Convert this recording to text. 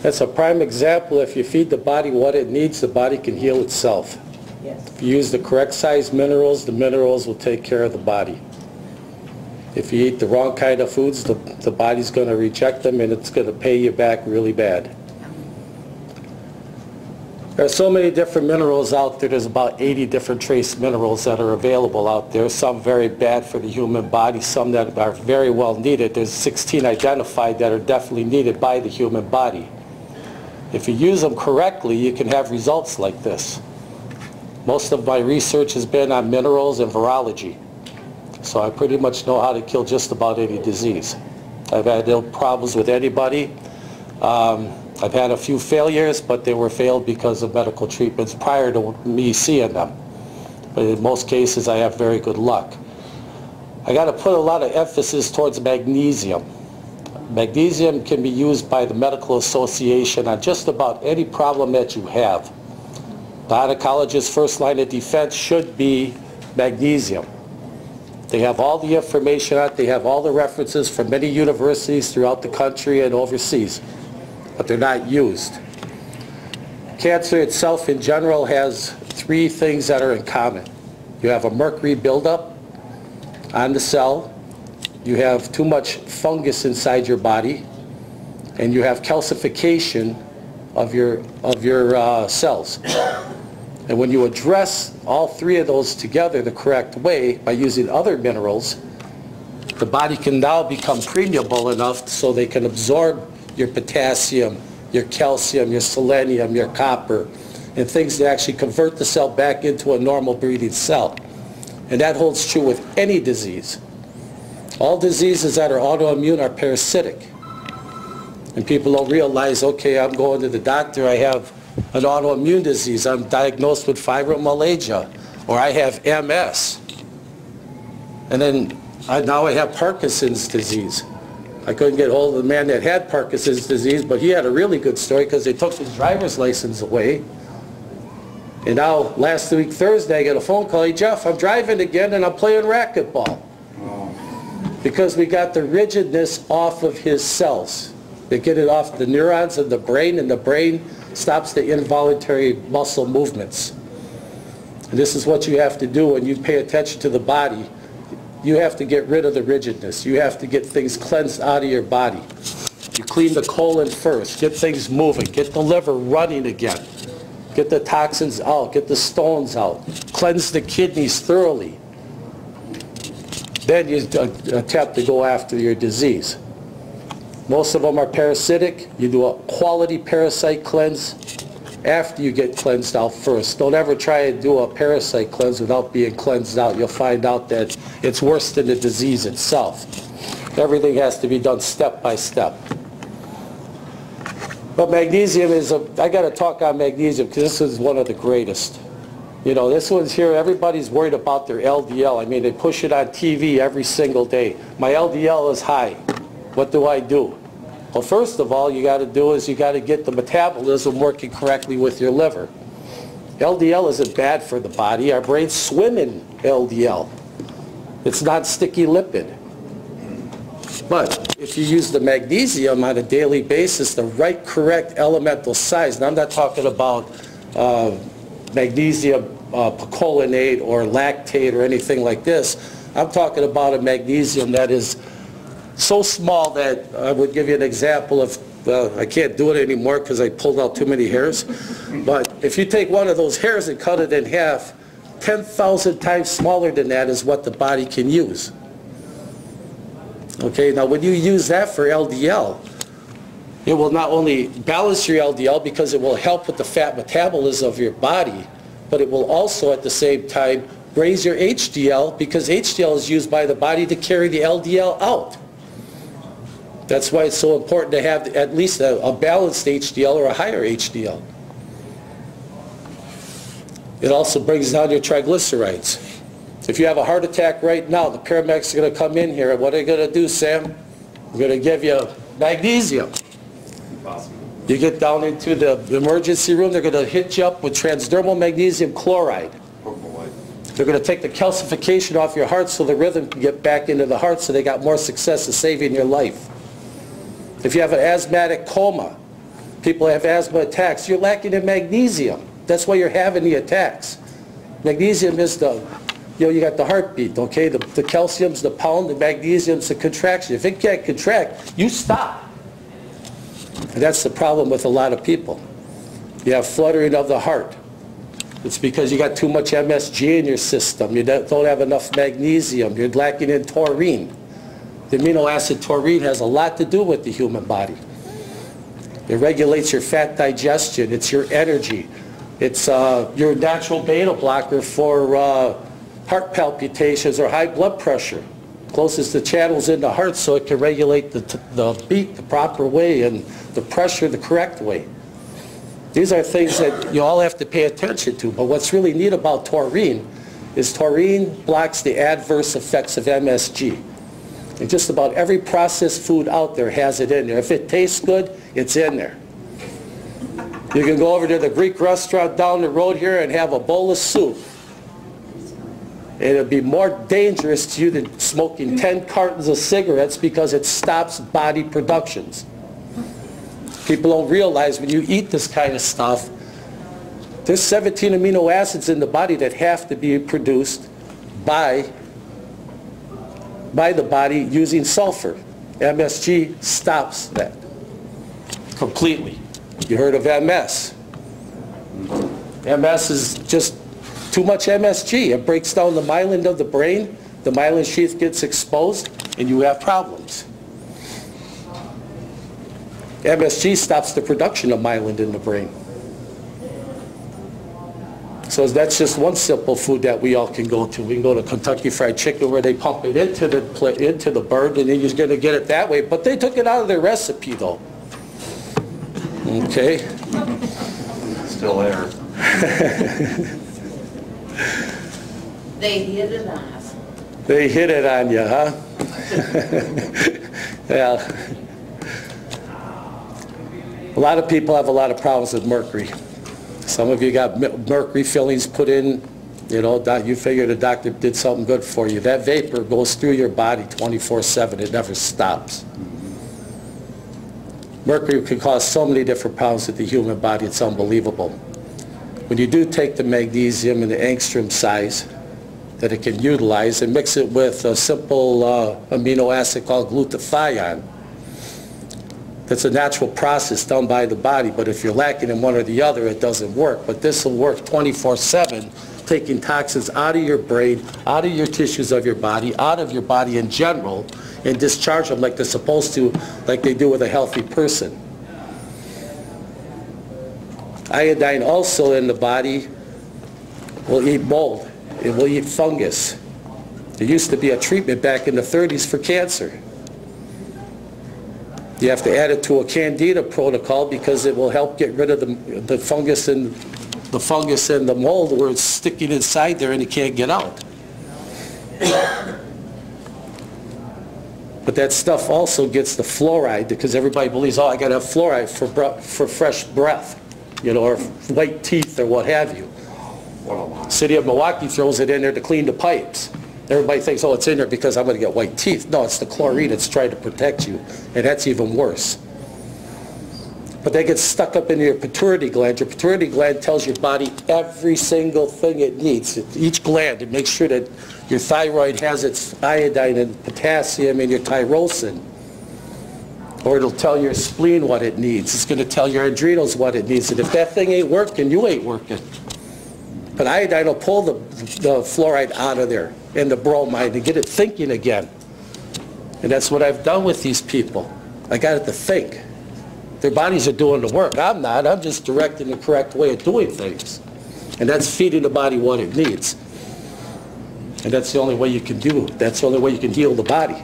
That's a prime example. If you feed the body what it needs, the body can heal itself. Yes. If you use the correct size minerals, the minerals will take care of the body. If you eat the wrong kind of foods, the body's going to reject them and it's going to pay you back really bad. There are so many different minerals out there. There's about 80 different trace minerals that are available out there. Some very bad for the human body, some that are very well needed. There's 16 identified that are definitely needed by the human body. If you use them correctly, you can have results like this. Most of my research has been on minerals and virology. So I pretty much know how to kill just about any disease. I've had no problems with anybody. I've had a few failures, but they were failed because of medical treatments prior to me seeing them. But in most cases, I have very good luck. I got to put a lot of emphasis towards magnesium. Magnesium can be used by the medical association on just about any problem that you have. The gynecologist's first line of defense should be magnesium. They have all the information on it. They have all the references from many universities throughout the country and overseas, but they're not used. Cancer itself in general has three things that are in common. You have a mercury buildup on the cell, you have too much fungus inside your body, and you have calcification of your cells. And when you address all three of those together the correct way by using other minerals, the body can now become permeable enough so they can absorb your potassium, your calcium, your selenium, your copper, and things that actually convert the cell back into a normal breathing cell. And that holds true with any disease. All diseases that are autoimmune are parasitic. And people don't realize, okay, I'm going to the doctor, I have an autoimmune disease, I'm diagnosed with fibromyalgia, or I have MS. And then now I have Parkinson's disease. I couldn't get hold of the man that had Parkinson's disease, but he had a really good story because they took his driver's license away. And now, last week, Thursday, I get a phone call, hey Jeff, I'm driving again and I'm playing racquetball. Because we got the rigidness off of his cells. They get it off the neurons of the brain, and the brain stops the involuntary muscle movements. And this is what you have to do when you pay attention to the body. You have to get rid of the rigidness. You have to get things cleansed out of your body. You clean the colon first, get things moving, get the liver running again, get the toxins out, get the stones out, cleanse the kidneys thoroughly. Then you attempt to go after your disease. Most of them are parasitic. You do a quality parasite cleanse after you get cleansed out first. Don't ever try to do a parasite cleanse without being cleansed out. You'll find out that it's worse than the disease itself. Everything has to be done step by step. But magnesium is I got to talk on magnesium because this is one of the greatest. You know, this one's here, everybody's worried about their LDL. I mean, they push it on TV every single day. My LDL is high. What do I do? Well, first of all, you got to do is you got to get the metabolism working correctly with your liver. LDL isn't bad for the body. Our brains swim in LDL. It's not sticky lipid. But if you use the magnesium on a daily basis, the right correct elemental size, and I'm not talking about magnesium picolinate or lactate or anything like this. I'm talking about a magnesium that is so small that I would give you an example of, I can't do it anymore because I pulled out too many hairs, but if you take one of those hairs and cut it in half, 10,000 times smaller than that is what the body can use. Okay, now when you use that for LDL, it will not only balance your LDL because it will help with the fat metabolism of your body, but it will also at the same time raise your HDL because HDL is used by the body to carry the LDL out. That's why it's so important to have at least a balanced HDL or a higher HDL. It also brings down your triglycerides. If you have a heart attack right now, the paramedics are going to come in here. What are they going to do, Sam? We're going to give you magnesium. You get down into the emergency room, they're going to hit you up with transdermal magnesium chloride. They're going to take the calcification off your heart so the rhythm can get back into the heart so they got more success in saving your life. If you have an asthmatic coma, People have asthma attacks. You're lacking in magnesium. That's why you're having the attacks. Magnesium is the, you got the heartbeat, okay? The calcium's the pound, the magnesium's the contraction. If it can't contract, you stop. And that's the problem with a lot of people. You have fluttering of the heart. It's because you got too much MSG in your system. You don't have enough magnesium. You're lacking in taurine. The amino acid taurine has a lot to do with the human body. It regulates your fat digestion. It's your energy. It's your natural beta blocker for heart palpitations or high blood pressure. Closest the channels in the heart so it can regulate the beat the proper way and the pressure the correct way. These are things that you all have to pay attention to. But what's really neat about taurine is taurine blocks the adverse effects of MSG. And just about every processed food out there has it in there. If it tastes good, it's in there. You can go over to the Greek restaurant down the road here and have a bowl of soup. And it'll be more dangerous to you than smoking 10 cartons of cigarettes because it stops body productions. People don't realize when you eat this kind of stuff, there's 17 amino acids in the body that have to be produced by the body using sulfur. MSG stops that completely. You heard of MS. MS is just too much MSG. It breaks down the myelin of the brain. The myelin sheath gets exposed and you have problems. MSG stops the production of myelin in the brain. So that's just one simple food that we all can go to. We can go to Kentucky Fried Chicken where they pump it into the bird and then you're going to get it that way. But they took it out of their recipe though. Okay. Still there. They hit it on us. They hit it on you, huh? Yeah. A lot of people have a lot of problems with mercury. Some of you got mercury fillings put in, you figure the doctor did something good for you. That vapor goes through your body 24/7. It never stops. Mercury can cause so many different problems with the human body, it's unbelievable. When you do take the magnesium in the angstrom size that it can utilize and mix it with a simple amino acid called glutathione, that's a natural process done by the body, but if you're lacking in one or the other, it doesn't work. But this will work 24/7, taking toxins out of your brain, out of your tissues of your body, out of your body in general, and discharge them like they're supposed to, like they do with a healthy person. Iodine also in the body will eat mold. It will eat fungus. There used to be a treatment back in the 30s for cancer. You have to add it to a candida protocol because it will help get rid of the fungus and the mold where it's sticking inside there and it can't get out. But that stuff also gets the fluoride because everybody believes, oh, I got to have fluoride for fresh breath, or white teeth or what have you. City of Milwaukee throws it in there to clean the pipes. Everybody thinks, oh, it's in there because I'm going to get white teeth. No, it's the chlorine that's trying to protect you, and that's even worse. But they get stuck up in your pituitary gland. Your pituitary gland tells your body every single thing it needs. Each gland, it makes sure that your thyroid has its iodine and potassium and your tyrosin. Or it'll tell your spleen what it needs. It's going to tell your adrenals what it needs. And if that thing ain't working, you ain't working. But iodine will pull the fluoride out of there and the bromide and get it thinking again. And that's what I've done with these people. I got it to think. Their bodies are doing the work. I'm not. I'm just directing the correct way of doing things. And that's feeding the body what it needs. And that's the only way you can do it. That's the only way you can heal the body.